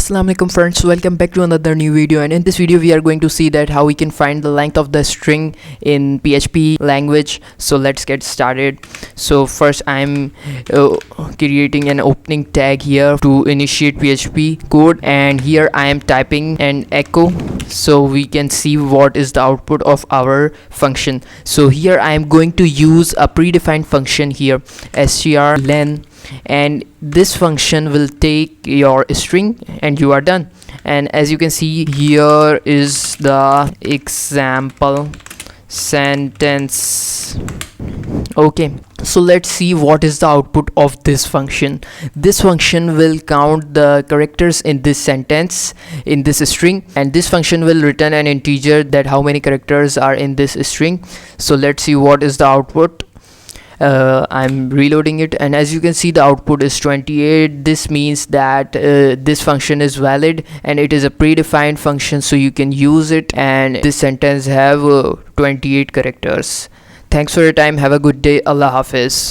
Assalam-o-alikum friends, welcome back to another new video, and in this video we are going to see that how we can find the length of the string in PHP language. So let's get started. So first I'm creating an opening tag here to initiate PHP code, and here I am typing an echo so we can see what is the output of our function. So here I am going to use a predefined function here, strlen, and this function will take your string and you are done. And as you can see, here is the example sentence. Okay, so let's see what is the output of this function. This function will count the characters in this sentence, in this string, and this function will return an integer that how many characters are in this string. So let's see what is the output. I'm reloading it, and as you can see the output is 28. This means that this function is valid and it is a predefined function, so you can use it, and this sentence have 28 characters. Thanks for your time. Have a good day. Allah Hafiz.